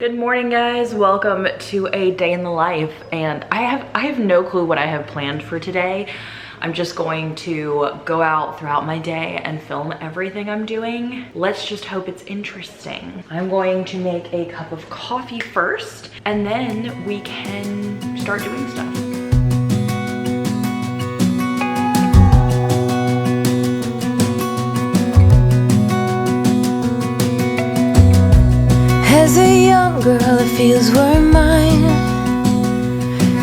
Good morning, guys. Welcome to a day in the life, and I have no clue what I have planned for today. I'm just going to go out throughout my day and film everything I'm doing. Let's just hope it's interesting. I'm going to make a cup of coffee first, and then we can start doing stuff. As a young girl, the fields were mine.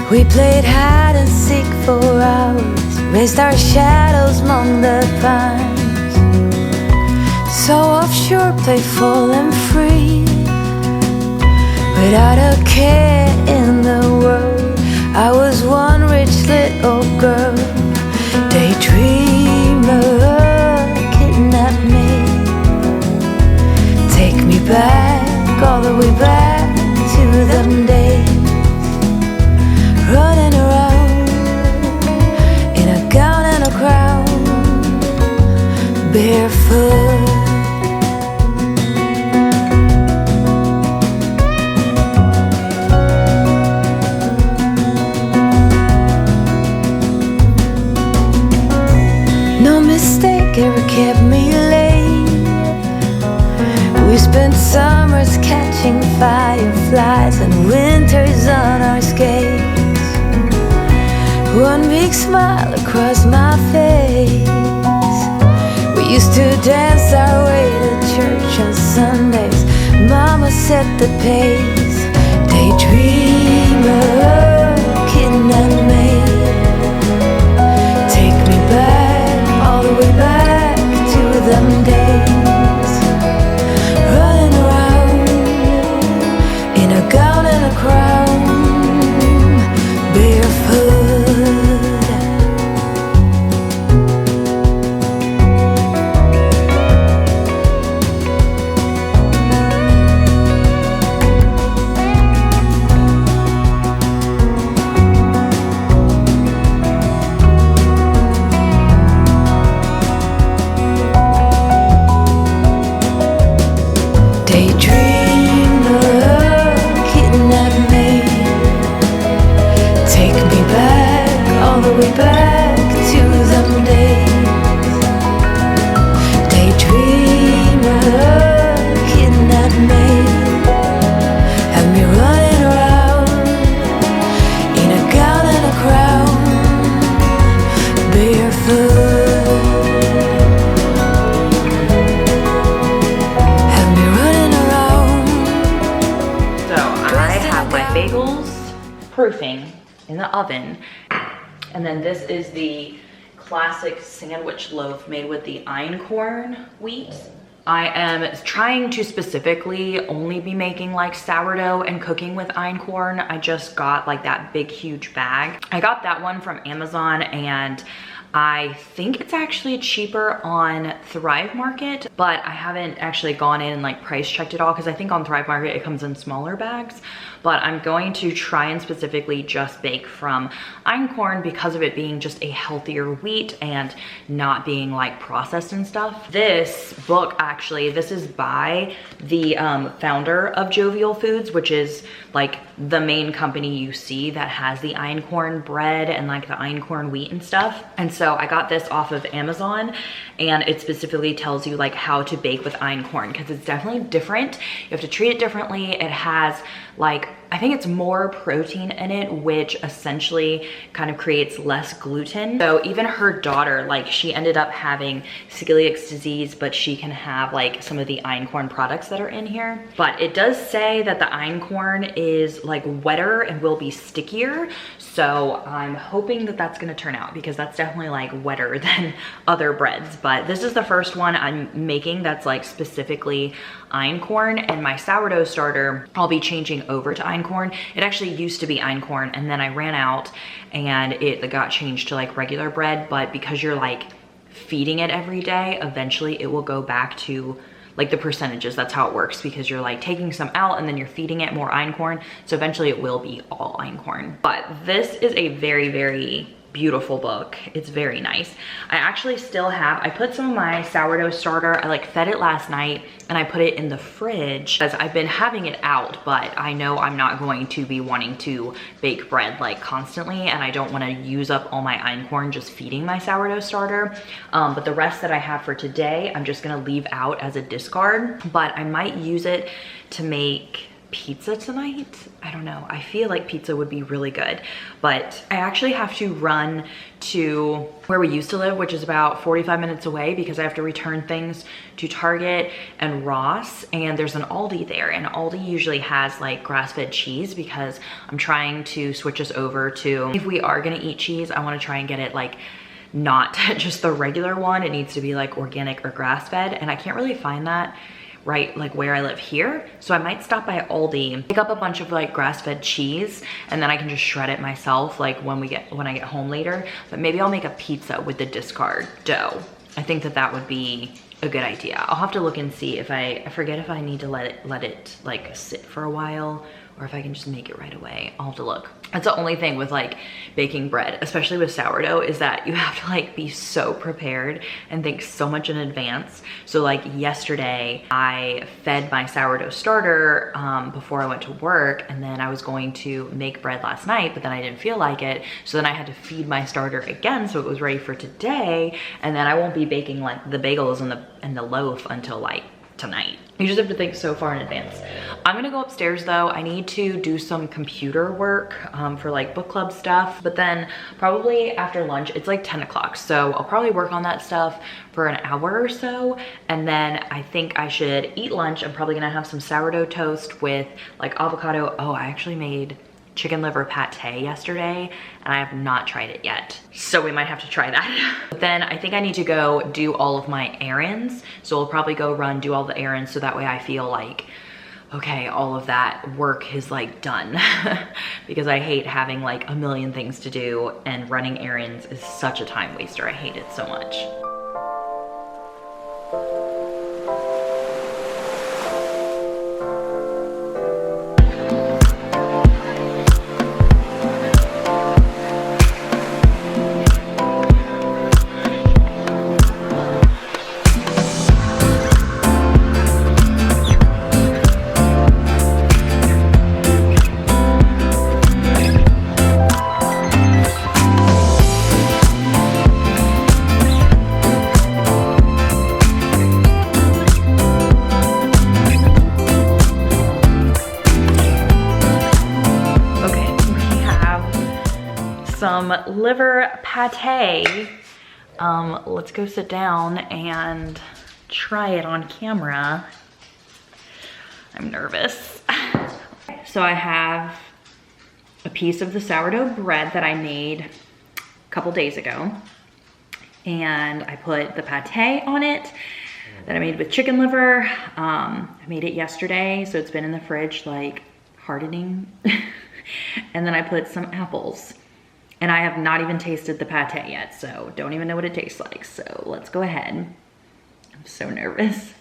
We played hide and seek for hours, raised our shadows among the pines. So offshore, playful and free, without a care in the world. I was one rich little girl, daydreamer, kidnap me, take me back, all the way back to them days, running around in a gown and a crown, barefoot. No mistake ever kept me late. We spent summers catching fireflies and winters on our skates. One big smile across my face. We used to dance our way to church on Sundays. Mama set the pace. Daydreamer, kidnap me, take me back, all the way back to them days. Gown and a crown, barefoot. Back to them days. Daydreamer, kidnap me, have me running around in a gown and a crown, barefoot. Have me running around. So I have my bagels proofing in the oven. And then this is the classic sandwich loaf made with the einkorn wheat. I am trying to specifically only be making like sourdough and cooking with einkorn. I just got like that big, huge bag. I got that one from Amazon, and I think it's actually cheaper on Thrive Market, but I haven't actually gone in and like price checked it all, because I think on Thrive Market it comes in smaller bags. But I'm going to try and specifically just bake from einkorn because of it being just a healthier wheat and not being like processed and stuff. This book, actually, this is by the founder of Jovial Foods, which is like the main company you see that has the einkorn bread and like the einkorn wheat and stuff. And so I got this off of Amazon, and it specifically tells you like how to bake with einkorn, because it's definitely different. You have to treat it differently. It has like, I think it's more protein in it, which essentially kind of creates less gluten. So even her daughter, like she ended up having celiac disease, but she can have like some of the einkorn products that are in here. But it does say that the einkorn is like wetter and will be stickier. So I'm hoping that that's gonna turn out, because that's definitely like wetter than other breads. But this is the first one I'm making that's like specifically einkorn, and my sourdough starter I'll be changing over to einkorn. It actually used to be einkorn, and then I ran out and it got changed to like regular bread. But because you're like feeding it every day, eventually it will go back to like the percentages. That's how it works, because you're like taking some out and then you're feeding it more einkorn. So eventually it will be all einkorn. But this is a very, very beautiful book. It's very nice. I actually still have, I put some of my sourdough starter, I like fed it last night and I put it in the fridge because I've been having it out, but I know I'm not going to be wanting to bake bread like constantly, and I don't want to use up all my einkorn just feeding my sourdough starter. But the rest that I have for today, I'm just gonna leave out as a discard, but I might use it to make pizza tonight. I don't know. I feel like pizza would be really good, but I actually have to run to where we used to live, which is about 45 minutes away, because I have to return things to Target and Ross, and there's an Aldi there, and Aldi usually has like grass-fed cheese because I'm trying to switch us over to, if we are gonna eat cheese, I want to try and get it like not just the regular one. It needs to be like organic or grass-fed, and I can't really find that right like where I live here. So I might stop by Aldi, pick up a bunch of like grass-fed cheese, and then I can just shred it myself like when I get home later. But maybe I'll make a pizza with the discard dough. I think that would be a good idea. I'll have to look and see if I forget if I need to let it like sit for a while, or if I can just make it right away. I'll have to look. That's the only thing with like baking bread, especially with sourdough, is that you have to like be so prepared and think so much in advance. So like yesterday, I fed my sourdough starter before I went to work, and then I was going to make bread last night, but then I didn't feel like it. So then I had to feed my starter again so it was ready for today, and then I won't be baking like the bagels and the loaf until like tonight. You just have to think so far in advance. I'm gonna go upstairs though. I need to do some computer work for like book club stuff, but then probably after lunch, it's like 10 o'clock. So I'll probably work on that stuff for an hour or so. And then I think I should eat lunch. I'm probably gonna have some sourdough toast with like avocado. Oh, I actually made chicken liver pate yesterday, and I have not tried it yet. So we might have to try that. But then I think I need to go do all of my errands. So I'll probably go do all the errands, so that way I feel like, okay, all of that work is like done. Because I hate having like a million things to do, and running errands is such a time waster. I hate it so much. Some liver pate. Let's go sit down and try it on camera. I'm nervous. So I have a piece of the sourdough bread that I made a couple days ago, and I put the pate on it that I made with chicken liver. I made it yesterday, so it's been in the fridge like hardening. And then I put some apples. And I have not even tasted the pate yet, so don't even know what it tastes like. So let's go ahead. I'm so nervous.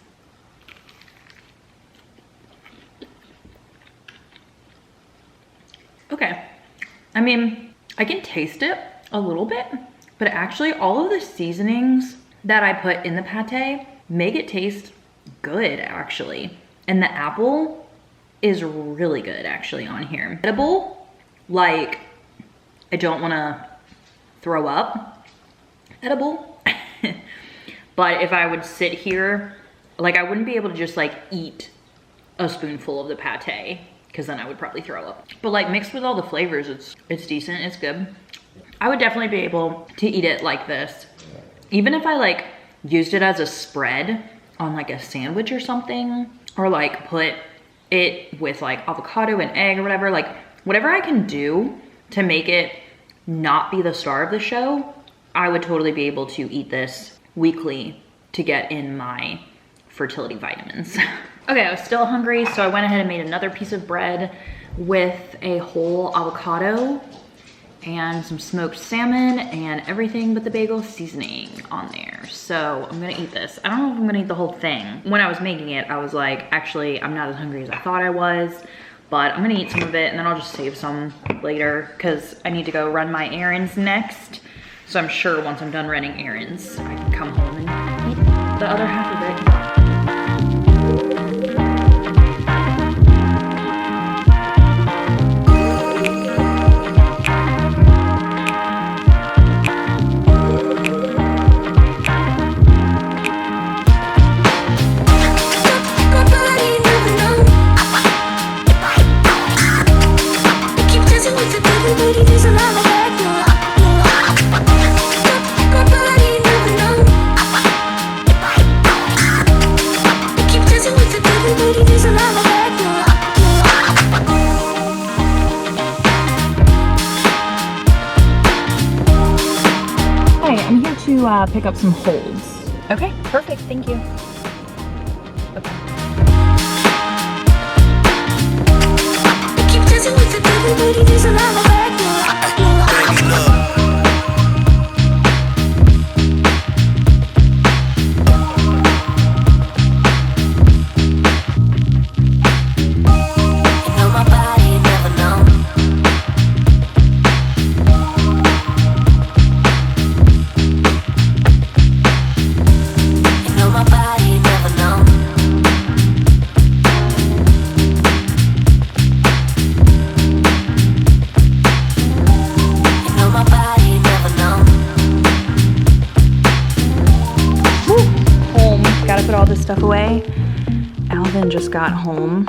Okay. I mean, I can taste it a little bit, but actually all of the seasonings that I put in the pate make it taste good, actually. And the apple is really good, actually, on here. Edible, like, I don't want to throw up. Edible. But if I would sit here, like I wouldn't be able to just like eat a spoonful of the pate, because then I would probably throw up. But like mixed with all the flavors, it's decent, it's good. I would definitely be able to eat it like this. Even if I like used it as a spread on like a sandwich or something, or like put it with like avocado and egg or whatever, like whatever I can do to make it not be the star of the show, I would totally be able to eat this weekly to get in my fertility vitamins. Okay, I was still hungry, so I went ahead and made another piece of bread with a whole avocado and some smoked salmon and everything but the bagel seasoning on there. So I'm gonna eat this. I don't know if I'm gonna eat the whole thing. When I was making it, I was like, actually, I'm not as hungry as I thought I was. but I'm gonna eat some of it and then I'll just save some later because I need to go run my errands next. So I'm sure once I'm done running errands, I can come home and eat the other half of it. Pick up some holds. Okay, perfect, thank you. Okay. Stuff away. Alvin just got home.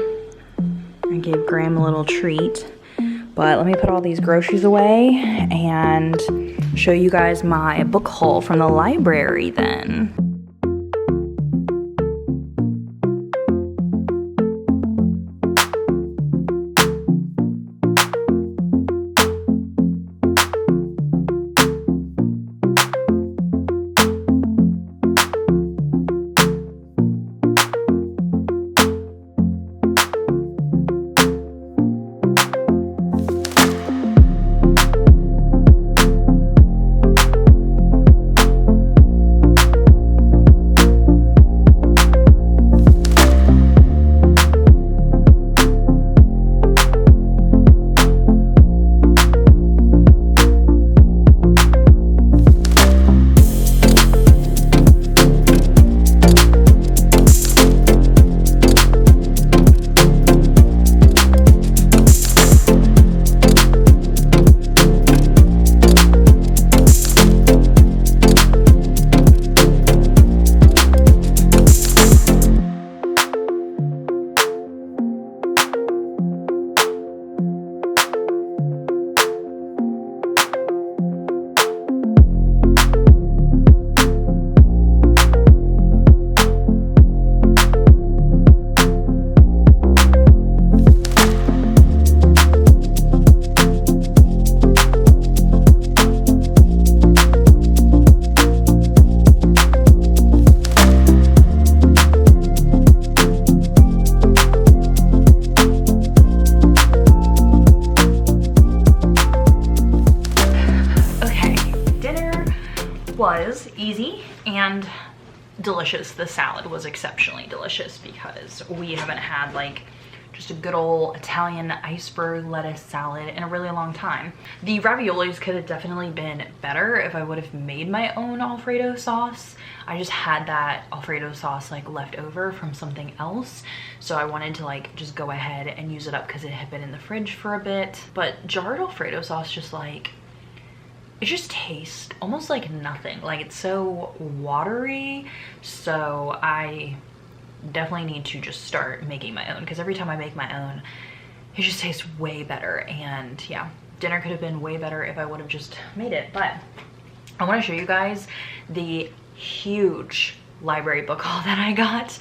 I gave Graham a little treat, but let me put all these groceries away and show you guys my book haul from the library then. Was easy and delicious. The salad was exceptionally delicious because we haven't had like just a good old Italian iceberg lettuce salad in a really long time. The raviolis could have definitely been better if I would have made my own Alfredo sauce. I just had that Alfredo sauce like left over from something else, so I wanted to like just go ahead and use it up because it had been in the fridge for a bit. But jarred Alfredo sauce just like, it just tastes almost like nothing. Like it's so watery, so I definitely need to just start making my own because every time I make my own it just tastes way better. And yeah, dinner could have been way better if I would have just made it. But I want to show you guys the huge library book haul that I got.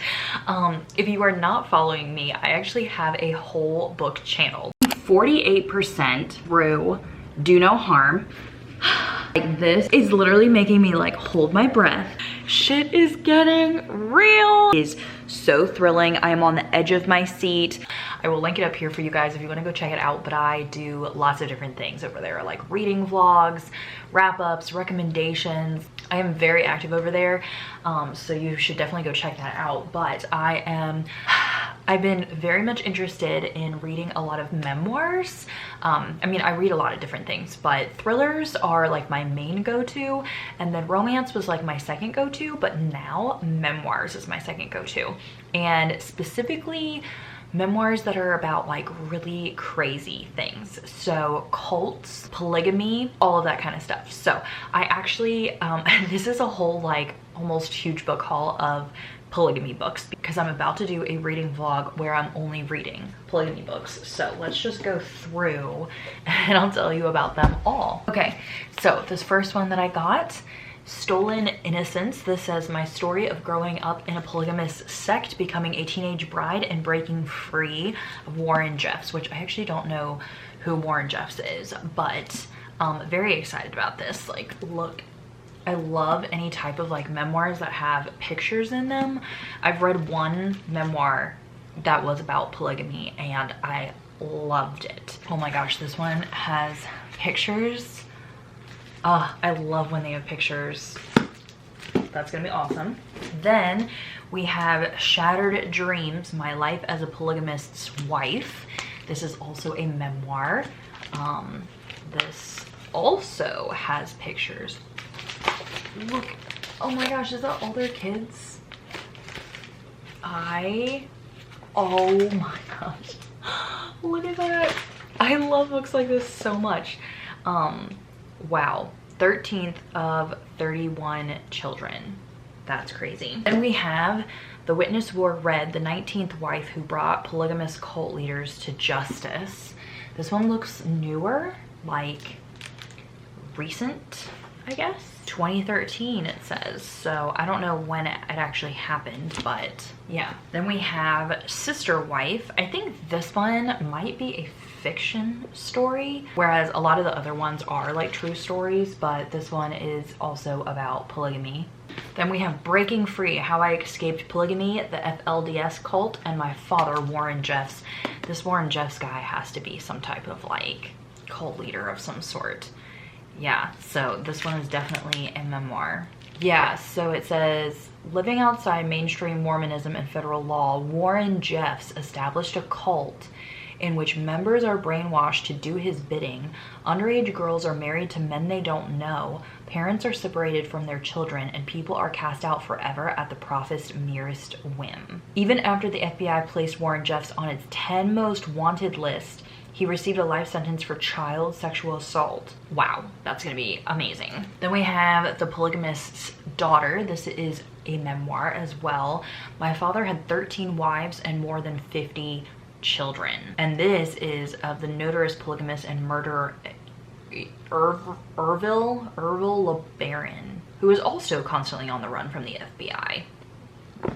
If you are not following me, I actually have a whole book channel. 48% through Do No Harm. Like this is literally making me like hold my breath. Shit is getting real. It is so thrilling. I am on the edge of my seat. I will link it up here for you guys if you want to go check it out, but I do lots of different things over there, like reading vlogs, wrap-ups, recommendations. I am very active over there, so you should definitely go check that out. But I am I've been very much interested in reading a lot of memoirs. I mean, I read a lot of different things, but thrillers are like my main go-to, and then romance was like my second go-to, but now memoirs is my second go-to. And specifically memoirs that are about like really crazy things. So cults, polygamy, all of that kind of stuff. So I actually, this is a whole like almost huge book haul of polygamy books because I'm about to do a reading vlog where I'm only reading polygamy books. So let's just go through and I'll tell you about them all. Okay, so this first one that I got, Stolen Innocence. This says my story of growing up in a polygamous sect, becoming a teenage bride, and breaking free of Warren Jeffs, which I actually don't know who Warren Jeffs is, but very excited about this. Like, look, I love any type of like memoirs that have pictures in them. I've read one memoir that was about polygamy and I loved it. Oh my gosh, this one has pictures. I love when they have pictures. That's gonna be awesome. Then we have Shattered Dreams, My Life as a Polygamist's Wife. This is also a memoir. This also has pictures. Look, oh my gosh, is that all their kids? Oh my gosh, look at that. I love books like this so much. Wow, 13th of 31 children. That's crazy. Then we have The Witness Wore Red, the 19th wife who brought polygamous cult leaders to justice. This one looks newer, like recent, I guess. 2013 it says, so I don't know when it actually happened, but yeah. Then we have Sister Wife. I think this one might be a fiction story, whereas a lot of the other ones are like true stories, but this one is also about polygamy. Then we have Breaking Free, How I Escaped Polygamy, the FLDS Cult, and My Father, Warren Jeffs. This Warren Jeffs guy has to be some type of like cult leader of some sort. Yeah, so this one is definitely a memoir. Yeah, so it says, living outside mainstream Mormonism and federal law, Warren Jeffs established a cult in which members are brainwashed to do his bidding. Underage girls are married to men they don't know. Parents are separated from their children, and people are cast out forever at the prophet's merest whim. Even after the FBI placed Warren Jeffs on its 10 most wanted list, he received a life sentence for child sexual assault. Wow, that's gonna be amazing. Then we have The Polygamist's Daughter. This is a memoir as well. My father had 13 wives and more than 50 children. And this is of the notorious polygamist and murderer Ervil LeBaron, who is also constantly on the run from the FBI.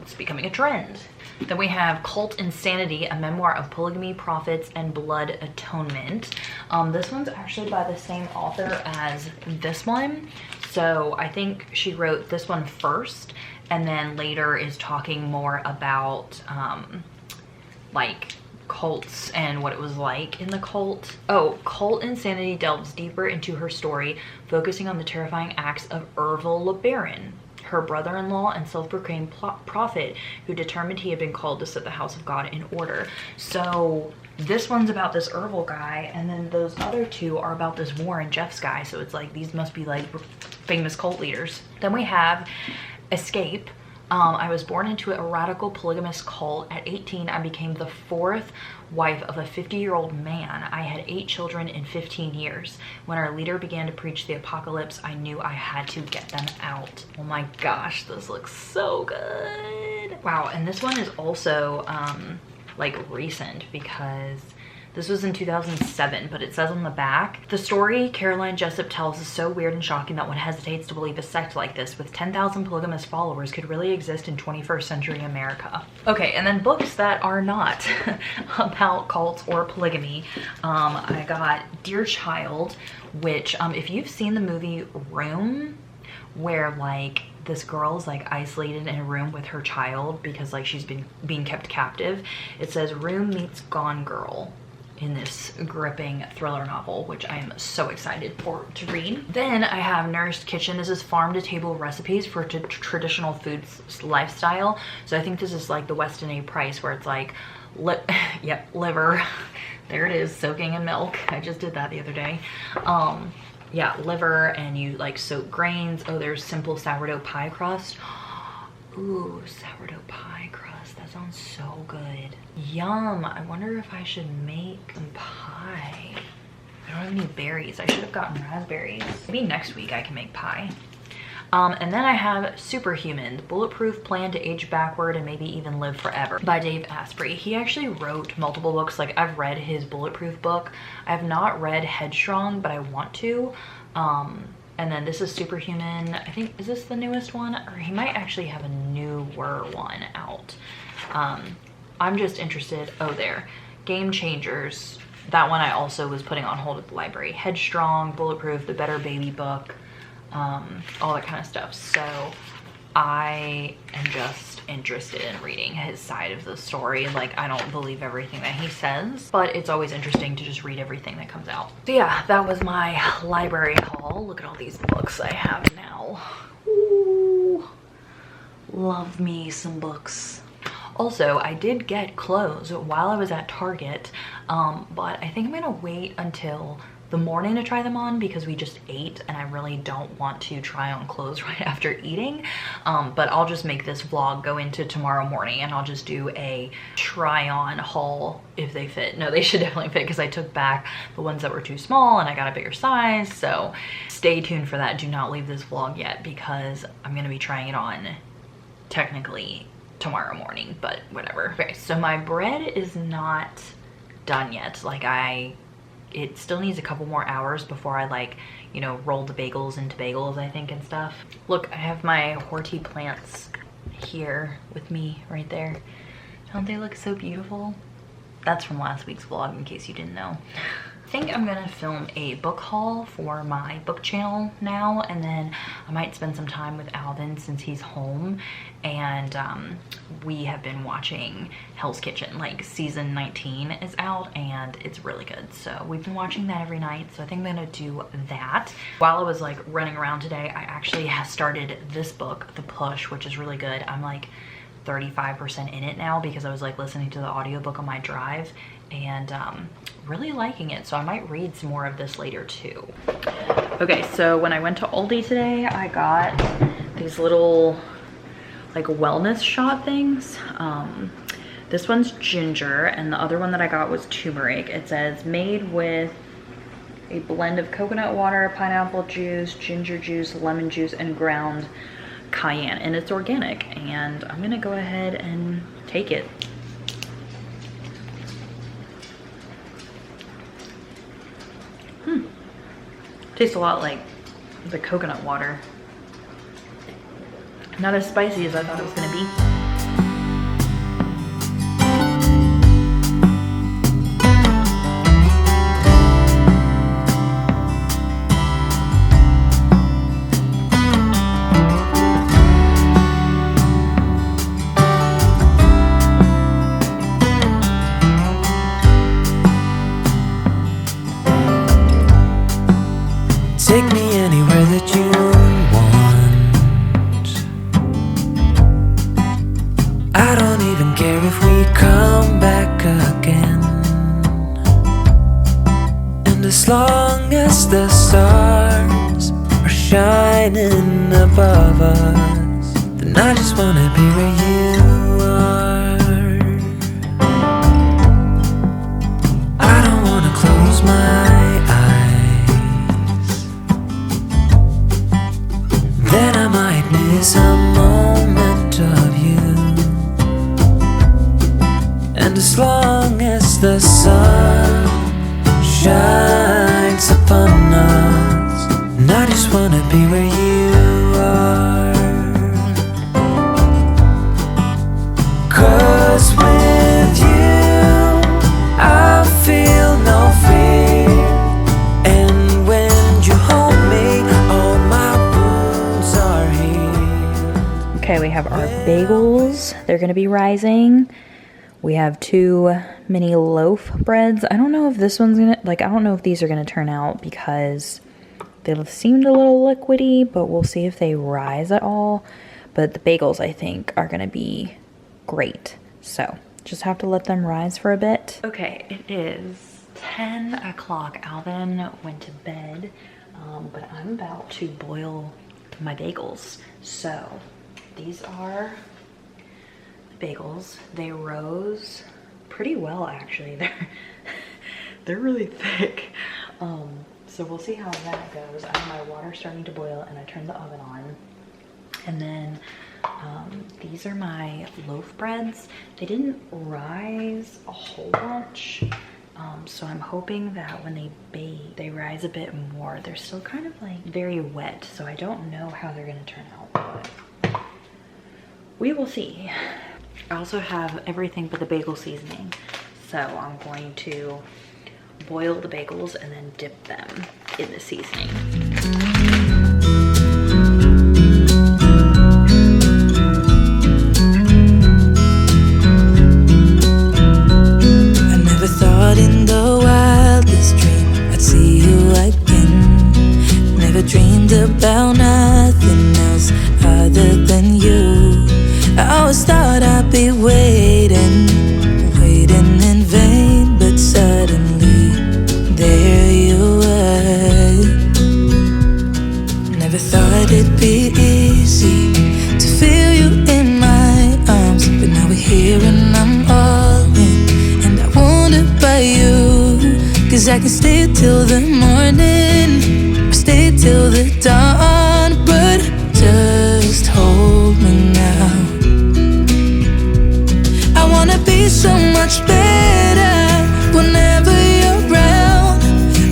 It's becoming a trend. Then we have Cult Insanity, a memoir of polygamy, prophets, and blood atonement. This one's actually by the same author as this one. So I think she wrote this one first and then later is talking more about like cults and what it was like in the cult. Oh, Cult Insanity delves deeper into her story, focusing on the terrifying acts of Ervil LeBaron, her brother-in-law and self-proclaimed prophet who determined he had been called to set the house of God in order. So this one's about this Ervil guy, and then those other two are about this Warren Jeffs guy. So it's like, these must be like famous cult leaders. Then we have Escape. I was born into a radical polygamous cult. At 18, I became the fourth wife of a 50-year-old man. I had 8 children in 15 years. When our leader began to preach the apocalypse, I knew I had to get them out. Oh my gosh, this looks so good. Wow, and this one is also like recent because this was in 2007, but it says on the back, the story Caroline Jessup tells is so weird and shocking that one hesitates to believe a sect like this with 10,000 polygamous followers could really exist in 21st century America. Okay, and then books that are not about cults or polygamy. I got Dear Child, which if you've seen the movie Room, where like this girl's like isolated in a room with her child because like she's been being kept captive, it says Room meets Gone Girl. in this gripping thriller novel, which I am so excited to read. Then I have Nourished Kitchen. This is farm to table recipes for traditional food lifestyle. So I think this is like the Weston A. Price, where it's like, yep, liver. There it is, soaking in milk. I just did that the other day. Yeah, liver, and you like soak grains. Oh, there's simple sourdough pie crust. Ooh, sourdough pie crust. That sounds so good. Yum. I wonder if I should make some pie. I don't have any berries. I should have gotten raspberries. Maybe next week I can make pie. And then I have Superhuman, Bulletproof Plan to Age Backward and Maybe Even Live Forever by Dave Asprey. He actually wrote multiple books. Like, I've read his Bulletproof book. I have not read Headstrong, but I want to. And then this is Superhuman. I think, is this the newest one? Or he might actually have a newer one out. I'm just interested. Oh, there. Game Changers. That one I also was putting on hold at the library. Headstrong, Bulletproof, The Better Baby book. All that kind of stuff. So I am just interested in reading his side of the story. Like, I don't believe everything that he says, but it's always interesting to just read everything that comes out. So yeah, that was my library haul. Look at all these books I have now. Ooh, love me some books. Also, I did get clothes while I was at Target, but I think I'm gonna wait until the morning to try them on because we just ate and I really don't want to try on clothes right after eating. But I'll just make this vlog go into tomorrow morning and I'll just do a try on haul if they fit. No, they should definitely fit because I took back the ones that were too small and I got a bigger size. So stay tuned for that. Do not leave this vlog yet because I'm gonna be trying it on technically tomorrow morning, but whatever. Okay, so my bread is not done yet. Like, it still needs a couple more hours before I, like, you know, roll the bagels into bagels, I think, and stuff. Look, I have my Horti plants here with me right there. Don't they look so beautiful? That's from last week's vlog, in case you didn't know. I think I'm gonna film a book haul for my book channel now, and then I might spend some time with Alvin since he's home, and we have been watching Hell's Kitchen. Like, season 19 is out and it's really good, so we've been watching that every night. So I think I'm gonna do that. While I was like running around today, I actually have started this book, The Push, which is really good. I'm like 35% in it now because I was like listening to the audiobook on my drive and really liking it, so I might read some more of this later too. Okay, so when I went to Aldi today, I got these little like wellness shot things. This one's ginger and the other one that I got was turmeric. It says made with a blend of coconut water, pineapple juice, ginger juice, lemon juice, and ground cayenne, and it's organic, and I'm gonna go ahead and take it. Tastes a lot like the coconut water. Not as spicy as I thought it was gonna be. Take me anywhere that you want. I don't even care if we come back again. And as long as the stars are shining above us, then I just wanna be where you are. I don't wanna close my then I might miss a moment of you. And as long as the sun shines upon us, and I just wanna be where you are. 'Cause with you I feel no fear, and when you hold me, all my wounds are healed. Okay, we have our bagels. They're gonna be rising. We have 2 mini loaf breads. I don't know if this one's gonna, like, I don't know if these are gonna turn out because they seemed a little liquidy, but we'll see if they rise at all. But the bagels, I think, are gonna be great. So just have to let them rise for a bit. Okay, it is 10 o'clock. Alvin went to bed, but I'm about to boil my bagels. So these are the bagels. They rose pretty well, actually. They're really thick. So we'll see how that goes. I have my water starting to boil and I turned the oven on. And then these are my loaf breads. They didn't rise a whole bunch. So I'm hoping that when they bake, they rise a bit more. They're still kind of like very wet, so I don't know how they're gonna turn out, but we will see. I also have everything but the bagel seasoning. So I'm going to boil the bagels and then dip them in the seasoning. In the wildest dream I'd see you again. Never dreamed about nothing else other than you. I always thought I'd be waiting in vain, but suddenly there you were. Never thought it'd be easy to feel you in my arms, but now we're here and I'm all in. By you, 'cause I can stay till the morning or stay till the dawn, but just hold me now. I wanna be so much better whenever you're around.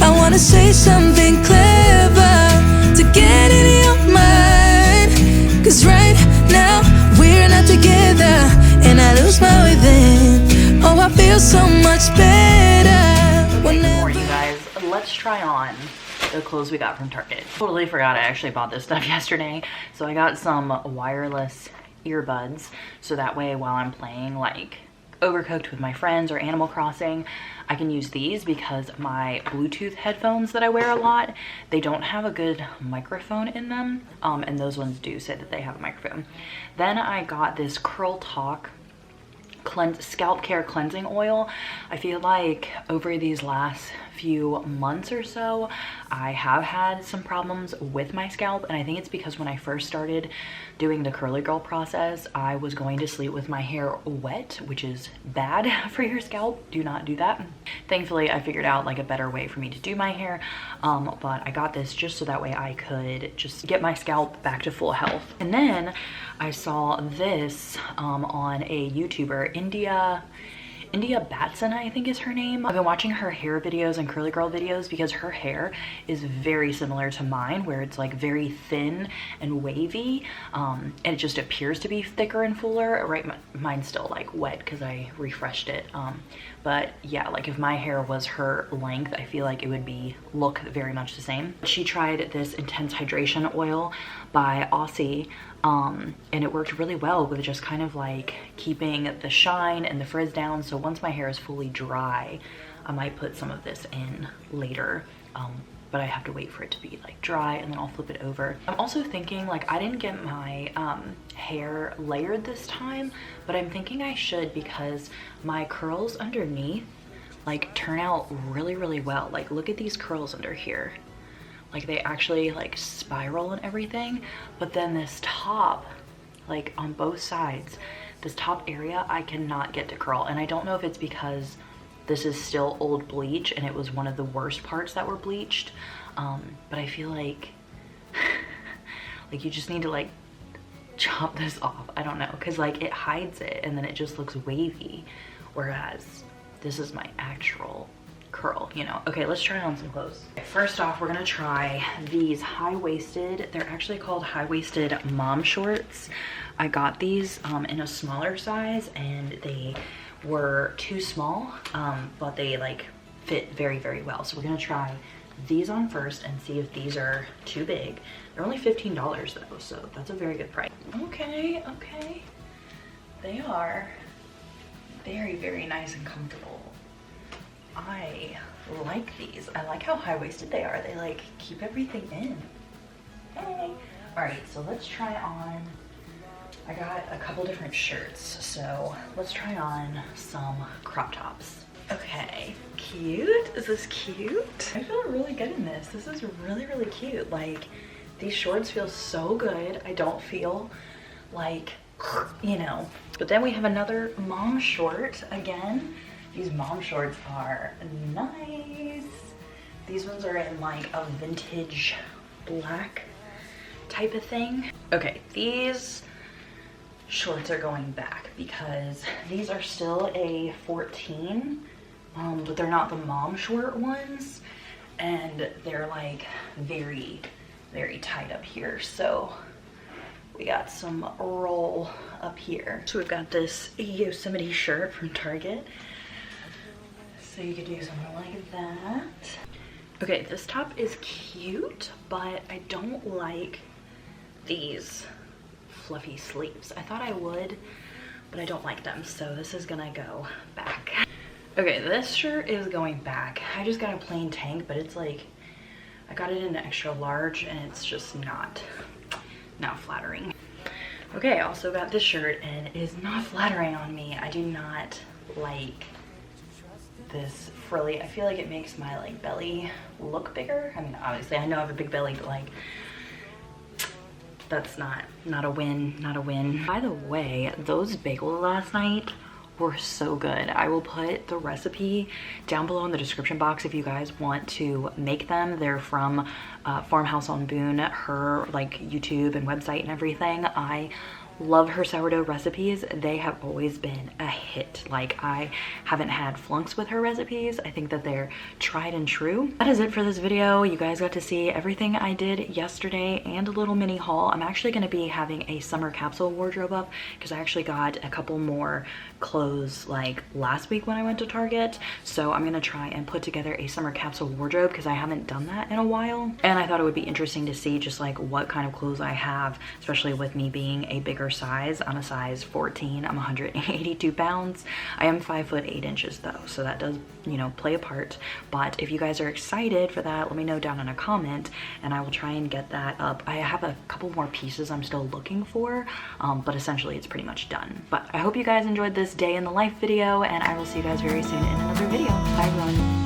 I wanna say something clever to get in your mind, 'cause right now we're not together and I lose my way then. Oh, I feel so much better. Good morning, you guys. Let's try on the clothes we got from Target. Totally forgot I actually bought this stuff yesterday. So I got some wireless earbuds, so that way while I'm playing like Overcooked with my friends or Animal Crossing, I can use these, because my Bluetooth headphones that I wear a lot, they don't have a good microphone in them, and those ones do say that they have a microphone. Then I got this Curl Talk scalp care cleansing oil. I feel like over these last few months or so, I have had some problems with my scalp, and I think it's because when I first started doing the curly girl process, I was going to sleep with my hair wet, which is bad for your scalp. Do not do that. Thankfully, I figured out like a better way for me to do my hair, but I got this just so that way I could just get my scalp back to full health. And then I saw this on a YouTuber, India Batson, I think is her name. I've been watching her hair videos and curly girl videos because her hair is very similar to mine, where it's like very thin and wavy, and it just appears to be thicker and fuller. Right, mine's still like wet because I refreshed it, but yeah, like if my hair was her length, I feel like it would look very much the same. She tried this intense hydration oil by Aussie, and it worked really well with just kind of like keeping the shine and the frizz down. So once my hair is fully dry, I might put some of this in later, but I have to wait for it to be like dry and then I'll flip it over. I'm also thinking, like, I didn't get my hair layered this time, but I'm thinking I should, because my curls underneath like turn out really, really well. Like, look at these curls under here. Like, they actually like spiral and everything, but then this top, like on both sides, this top area I cannot get to curl. And I don't know if it's because this is still old bleach and it was one of the worst parts that were bleached, but I feel like like you just need to like chop this off. I don't know, because like it hides it and then it just looks wavy, whereas this is my actual curl, you know. Okay, let's try on some clothes. First off, we're gonna try these high-waisted, they're actually called high-waisted mom shorts. I got these in a smaller size and they were too small, but they like fit very, very well. So we're gonna try these on first and see if these are too big. They're only $15 though, so that's a very good price. Okay, they are very, very nice and comfortable. I like these. I like how high-waisted they are. They like keep everything in. Hey. All right, so let's try on, I got a couple different shirts. So let's try on some crop tops. Okay, cute. Is this cute? I feel really good in this. This is really, really cute. Like, these shorts feel so good. I don't feel like, you know. But then we have another mom short again. These mom shorts are nice. These ones are in like a vintage black type of thing. Okay, these shorts are going back because these are still a 14, but they're not the mom short ones, and they're like very, very tight up here. So we got some roll up here. So we've got this Yosemite shirt from Target. So you could do something like that. Okay, this top is cute, but I don't like these fluffy sleeves. I thought I would, but I don't like them. So this is gonna go back. Okay, this shirt is going back. I just got a plain tank, but it's like, I got it in an extra large and it's just not flattering. Okay, I also got this shirt and it is not flattering on me. I do not like this frilly. I feel like it makes my like belly look bigger. I mean, obviously I know I have a big belly, but like, that's not a win, not a win. By the way, those bagels last night were so good. I will put the recipe down below in the description box if you guys want to make them. They're from Farmhouse on Boone, her like YouTube and website and everything. I love her sourdough recipes. They have always been a hit. Like, I haven't had flunks with her recipes. I think that they're tried and true. That is it for this video. You guys got to see everything I did yesterday and a little mini haul. I'm actually going to be having a summer capsule wardrobe up because I actually got a couple more clothes like last week when I went to Target. So I'm going to try and put together a summer capsule wardrobe because I haven't done that in a while. And I thought it would be interesting to see just like what kind of clothes I have, especially with me being a bigger size. I'm a size 14. I'm 182 pounds. I am 5'8" though, so that does, you know, play a part. But if you guys are excited for that, let me know down in a comment and I will try and get that up. I have a couple more pieces I'm still looking for, but essentially it's pretty much done. But I hope you guys enjoyed this day in the life video, and I will see you guys very soon in another video. Bye everyone.